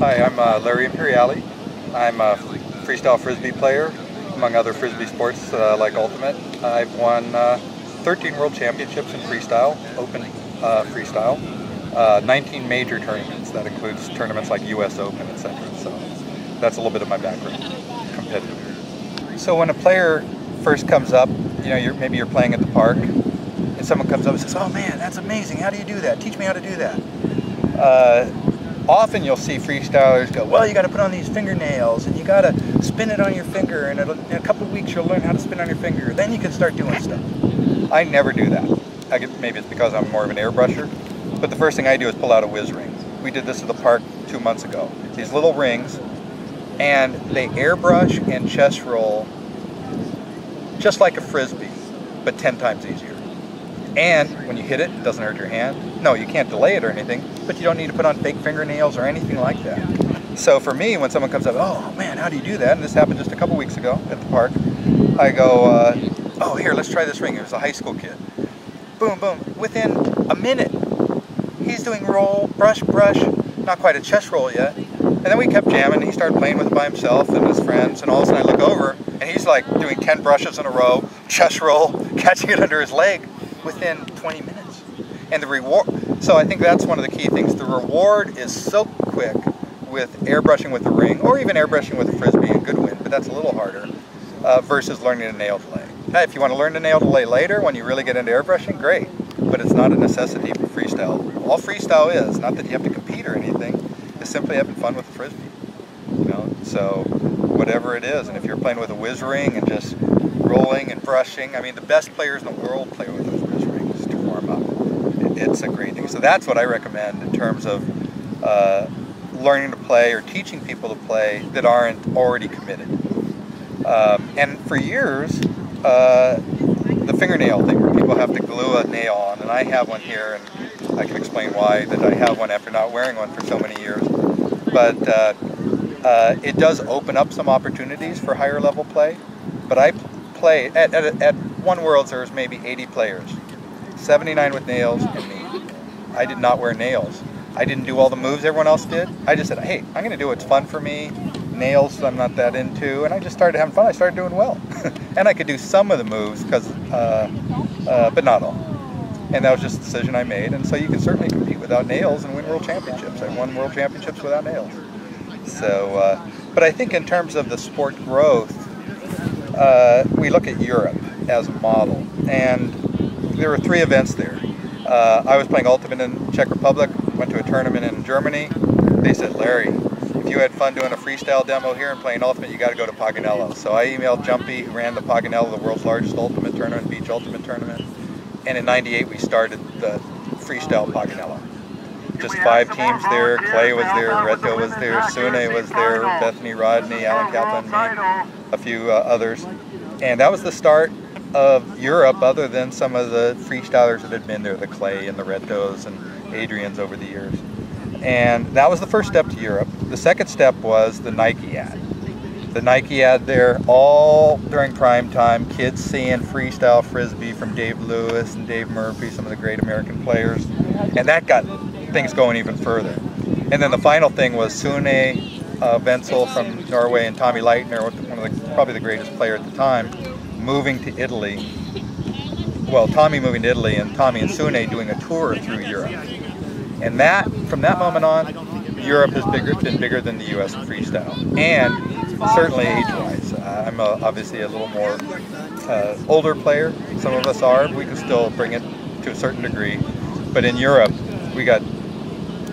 Hi, I'm Larry Imperiale. I'm a Freestyle Frisbee player, among other Frisbee sports like Ultimate. I've won 13 World Championships in Freestyle, Open Freestyle, 19 major tournaments. That includes tournaments like US Open, etc. So that's a little bit of my background, competitive. So when a player first comes up, maybe you're playing at the park, and someone comes up and says, "Oh man, that's amazing, how do you do that? Teach me how to do that." Often you'll see freestylers go, "Well, you got to put on these fingernails and you got to spin it on your finger, and in a couple of weeks you'll learn how to spin on your finger. Then you can start doing stuff." I never do that. Maybe it's because I'm more of an airbrusher, but the first thing I do is pull out a whiz ring. We did this at the park 2 months ago. These little rings, and they airbrush and chest roll just like a Frisbee, but 10 times easier. And when you hit it, it doesn't hurt your hand. No, you can't delay it or anything, but you don't need to put on fake fingernails or anything like that. So for me, when someone comes up, "Oh man, how do you do that?" And this happened just a couple weeks ago at the park, I go, "Oh, here, let's try this ring." It was a high school kid. Boom, boom. Within a minute, he's doing roll, brush, brush, not quite a chest roll yet. And then we kept jamming, and he started playing with it by himself and his friends, and all of a sudden I look over, and he's like doing 10 brushes in a row, chest roll, catching it under his leg within 20 minutes. And the reward, so I think that's one of the key things. The reward is so quick with airbrushing with the ring, or even airbrushing with a Frisbee, a good win, but that's a little harder, versus learning a nail delay. Hey, if you want to learn the nail delay later, when you really get into airbrushing, great, but it's not a necessity for freestyle. All freestyle is, not that you have to compete or anything, is simply having fun with the Frisbee. So whatever it is, and if you're playing with a whiz ring and just rolling and brushing, I mean, the best players in the world play with those whiz rings to warm up. It's a great thing. So that's what I recommend in terms of learning to play or teaching people to play that aren't already committed. And for years, the fingernail thing, where people have to glue a nail on, and I have one here, and I can explain why that I have one after not wearing one for so many years. But it does open up some opportunities for higher level play. But I play, at one Worlds there was maybe 80 players, 79 with nails and me. I did not wear nails. I didn't do all the moves everyone else did. I just said, "Hey, I'm going to do what's fun for me. Nails I'm not that into," and I just started having fun. I started doing well. And I could do some of the moves, but not all. And that was just a decision I made. And so you can certainly compete without nails and win world championships. I won world championships without nails. So, but I think in terms of the sport growth, we look at Europe as a model, and there were 3 events there. I was playing Ultimate in Czech Republic, went to a tournament in Germany. They said, "Larry, if you had fun doing a freestyle demo here and playing Ultimate, you got to go to Paganello." So I emailed Jumpy, who ran the Paganello, the world's largest Ultimate tournament, beach Ultimate tournament. And in '98 we started the freestyle Paganello. Just 5 teams there. Clay was there, Reto was there, Sune was there, Bethany Rodney, Alan Kaplan, me, a few others. And that was the start of Europe, other than some of the freestylers that had been there, the Clay and the Retos and Adrians over the years. And that was the first step to Europe. The second step was the Nike ad. The Nike ad there, all during prime time, kids seeing freestyle Frisbee from Dave Lewis and Dave Murphy, some of the great American players. And that got things going even further. And then the final thing was Sune Wenzel from Norway and Tommy Leitner, probably the greatest player at the time, moving to Italy. Well, Tommy moving to Italy and Tommy and Sune doing a tour through Europe. And from that moment on, Europe has been bigger than the US in freestyle. And certainly age-wise. I'm obviously a little more older player. Some of us are. We can still bring it to a certain degree. But in Europe, we got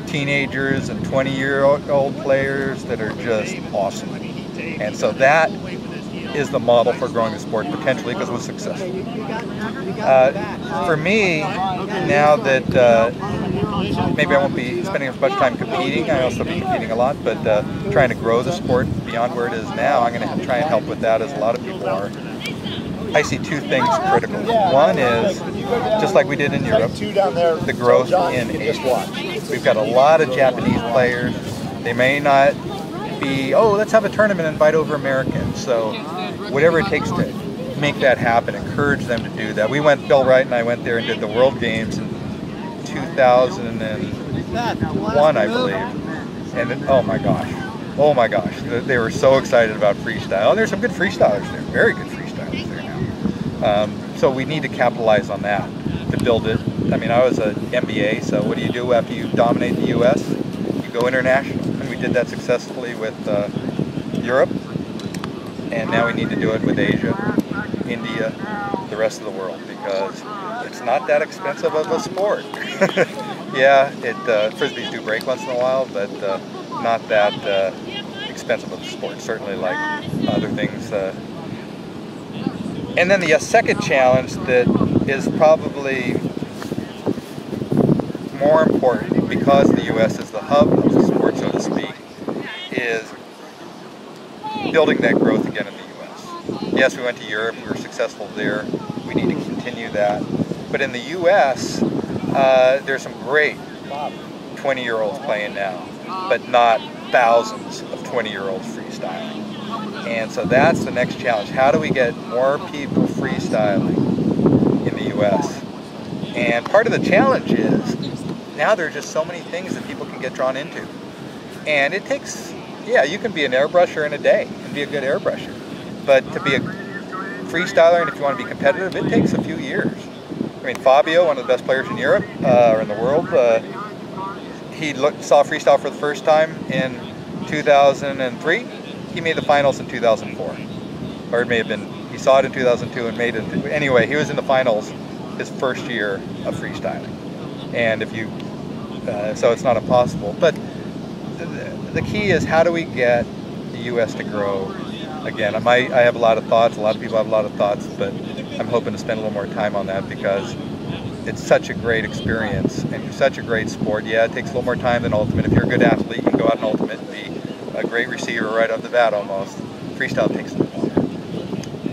teenagers and 20-year-old players that are just awesome. And so that is the model for growing the sport potentially, because it was successful. For me, now that maybe I won't be spending as much time competing, I'll still be competing a lot, but trying to grow the sport beyond where it is now, I'm going to try and help with that, as a lot of people are. I see 2 things critical. One is, just like we did in Europe, the growth in Asia. We've got a lot of Japanese players. They may not be, "Oh, let's have a tournament and invite over Americans." So whatever it takes to make that happen, encourage them to do that. Bill Wright and I went there and did the World Games in 2001, I believe. And then, oh my gosh, they were so excited about freestyle. And there's some good freestylers there, very good freestylers there now. So we need to capitalize on that to build it. I mean, I was an MBA, so what do you do after you dominate the US? You go international. And we did that successfully with Europe. And now we need to do it with Asia, India, the rest of the world, because it's not that expensive of a sport. Yeah, Frisbees do break once in a while, but not that expensive of a sport, certainly like other things. And then the second challenge that is probably more important, because the US is the hub of the sport, so to speak, is building that growth again in the US. Yes, we went to Europe, we were successful there, we need to continue that. But in the US, there's some great 20-year-olds playing now, but not thousands of 20-year-olds freestyling. And so that's the next challenge. How do we get more people freestyling in the US? And part of the challenge is, now there are just so many things that people can get drawn into. And it takes, yeah, you can be an airbrusher in a day and be a good airbrusher. But to be a freestyler, and if you want to be competitive, it takes a few years. I mean, Fabio, one of the best players in Europe, or in the world, he saw freestyle for the first time in 2003. He made the finals in 2004. Or it may have been, he saw it in 2002 and made it. Anyway, he was in the finals his first year of freestyling. And if you, so it's not impossible. But the key is, how do we get the US to grow again? I have a lot of thoughts, a lot of people have a lot of thoughts, but I'm hoping to spend a little more time on that, because it's such a great experience and such a great sport. Yeah, it takes a little more time than Ultimate. If you're a good athlete, you can go out in Ultimate and be a great receiver right off the bat almost. Freestyle takes a little longer.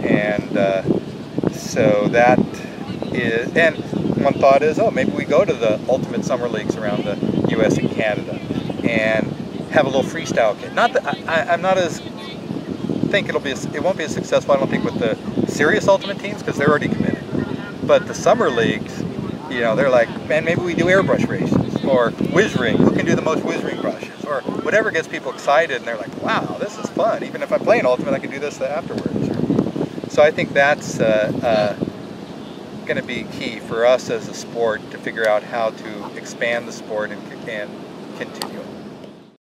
And so that is, and one thought is, oh, maybe we go to the Ultimate Summer Leagues around the US and Canada and have a little freestyle kit. Not that I'm not as think it won't be as successful, I don't think, with the serious Ultimate teams, because they're already committed. But the summer leagues, you know, they're like, man, maybe we do airbrush races, or whiz ring, who can do the most whiz ring brushes, or whatever gets people excited, and they're like, wow, this is fun. Even if I'm playing Ultimate, I can do this afterwards. So I think that's going to be key for us as a sport, to figure out how to expand the sport and continue it.